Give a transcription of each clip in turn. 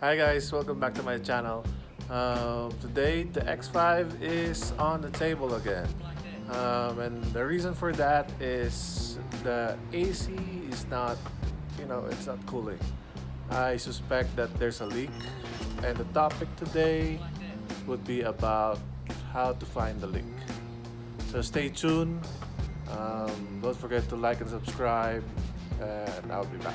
Hi guys, welcome back to my channel. Today the X5 is on the table again. And the reason for that is the AC is not, it's not cooling. I suspect that there's a leak, and the topic today would be about how to find the leak. So stay tuned. Don't forget to like and subscribe, and I'll be back.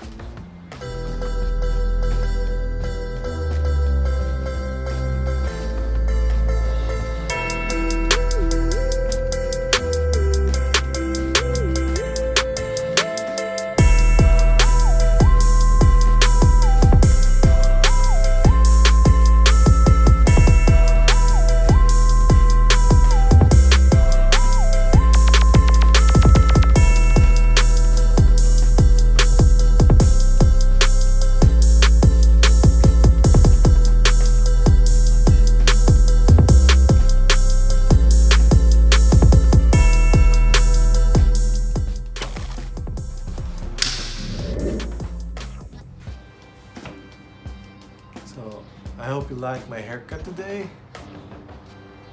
So, I hope you like my haircut today.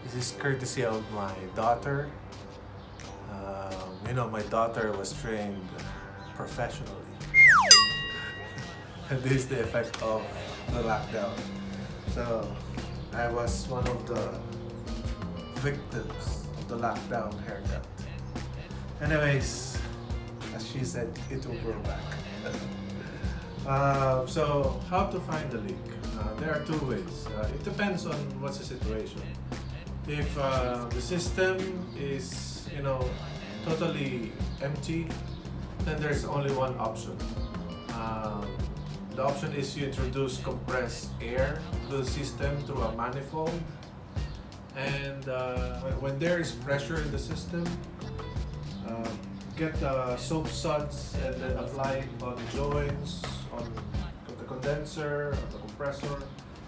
This is courtesy of my daughter. My daughter was trained professionally. And this is the effect of the lockdown. So, I was one of the victims of the lockdown haircut. Anyways, as she said, it will grow back. So, how to find the leak? There are two ways. It depends on what's the situation. If the system is, totally empty, then there's only one option. The option is you introduce compressed air to the system through a manifold, and when there is pressure in the system, get the soap suds and then apply it on joints, on the condenser, on the compressor,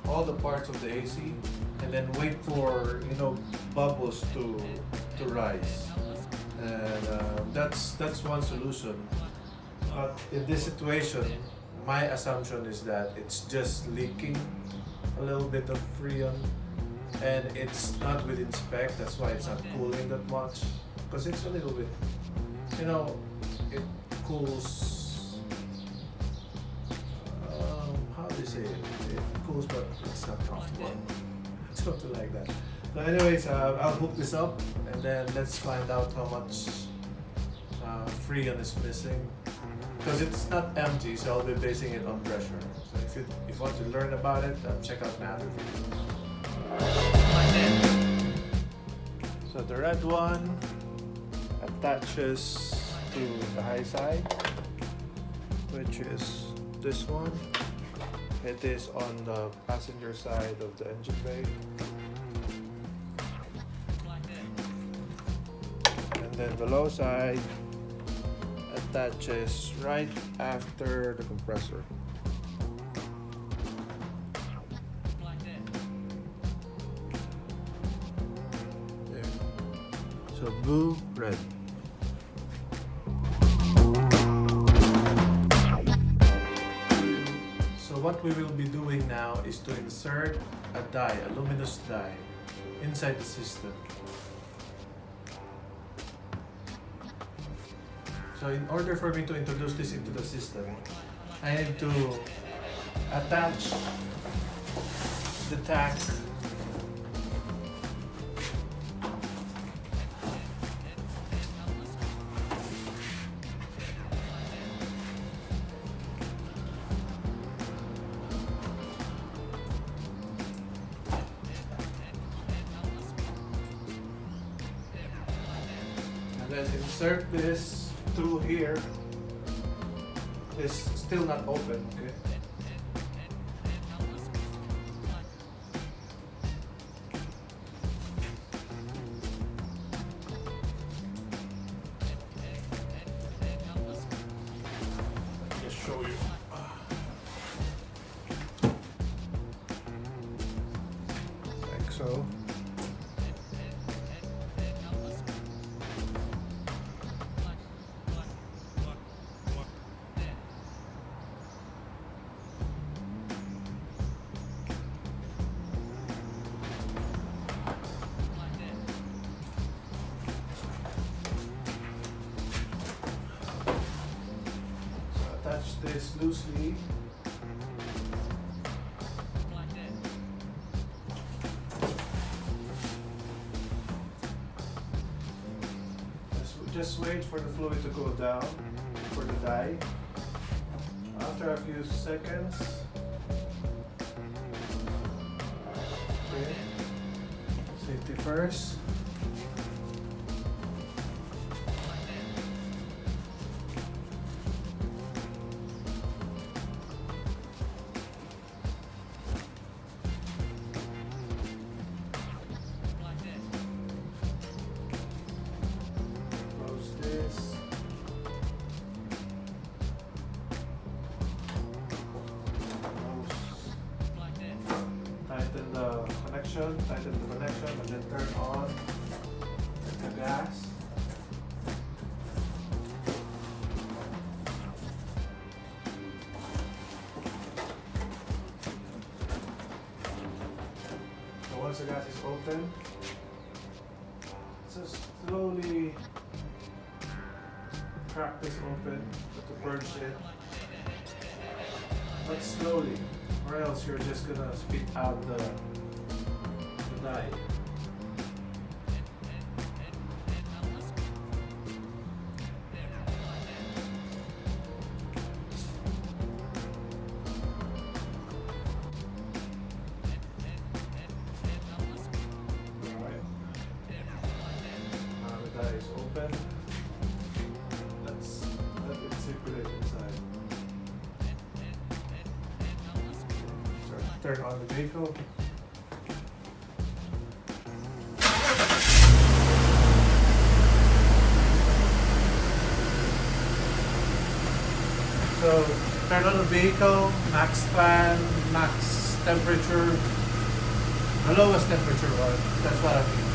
all the parts of the AC, and then wait for bubbles to rise. And that's one solution. But in this situation, my assumption is that it's just leaking a little bit of freon, and it's not within spec. That's why it's not cooling that much, because it's a little bit, it cools. How do you say it? It cools, but it's not comfortable. Something like that. So, anyways, I'll hook this up, and then let's find out how much freon is missing. Because it's not empty, so I'll be basing it on pressure. So if you want to learn about it, check out my other video. So the red one attaches to the high side, which is this one. It is on the passenger side of the engine bay. And then the low side attaches right after the compressor. There. So blue, red. So what we will be doing now is to insert a dye, a luminous dye, inside the system. So in order for me to introduce this into the system, I need to attach the tank and then insert this through here. It's still not open, okay? Let me just show you. Like so. this loosely. Just wait for the fluid to go down for the dye. After a few seconds, okay, safety first. Close this. Tighten the connection, and then turn on the gas. So once the gas is open, just slowly crack this open to purge it, but slowly, or else you're just gonna spit out the dye. Alright. Now the dye is open. Let it circulate inside. Turn on the vehicle. So turn on the vehicle, max fan, max temperature, the lowest temperature, that's what I mean.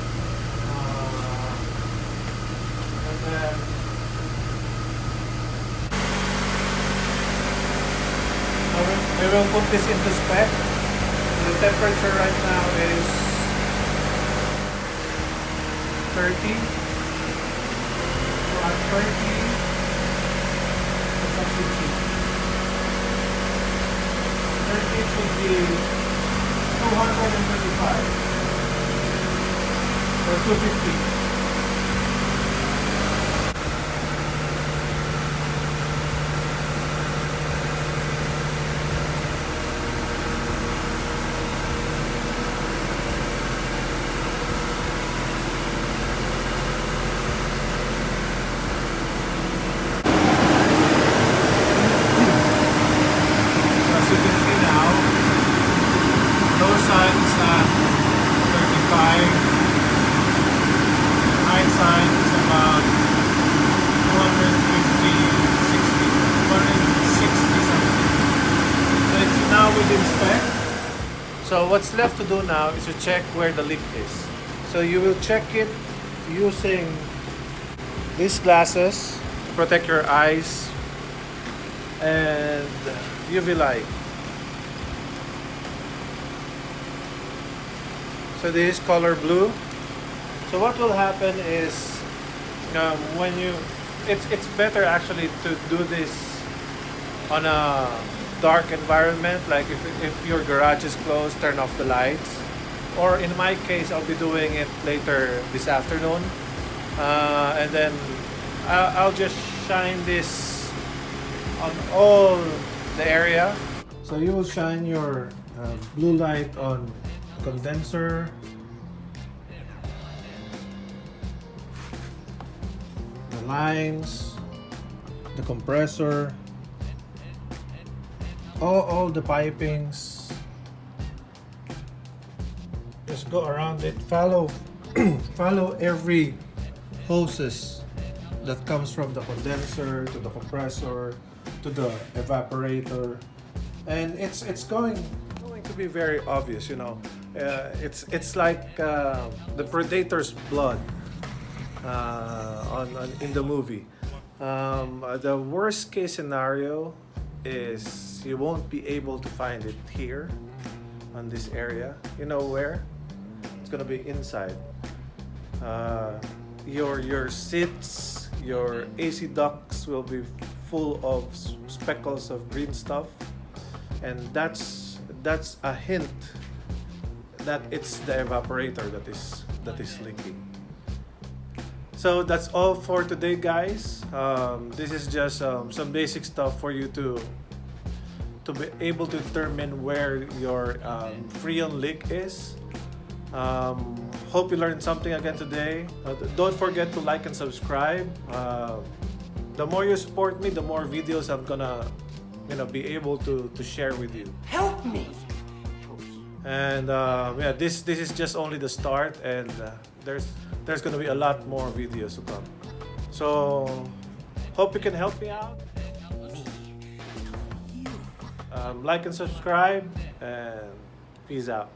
And then we will put this into spec. The temperature right now is 30. So at 30, it's actually cheap. 30 should be 235 or 250. So what's left to do now is to check where the leak is. So you will check it using these glasses to protect your eyes and UV light. So this is color blue. So what will happen is when you, it's better actually to do this on a dark environment, like if your garage is closed, turn off the lights. Or in my case, I'll be doing it later this afternoon. And then I'll just shine this on all the area. So you will shine your blue light on condenser, the lines, the compressor, all the pipings. Just go around it, follow follow every hoses that comes from the condenser to the compressor to the evaporator, and it's going to be very obvious, you know. It's like the Predator's blood in the movie. The worst case scenario is you won't be able to find it here on this area. You know where? It's gonna be inside. Your seats, your AC ducts will be full of speckles of green stuff, and that's a hint that it's the evaporator that is leaking. So that's all for today, guys. This is just some basic stuff for you to be able to determine where your Freon leak is. Hope you learned something again today. Don't forget to like and subscribe. The more you support me, the more videos I'm gonna be able to share with you. Help me! And yeah, this is just only the start, and there's gonna be a lot more videos to come. So hope you can help me out. Like and subscribe, and peace out.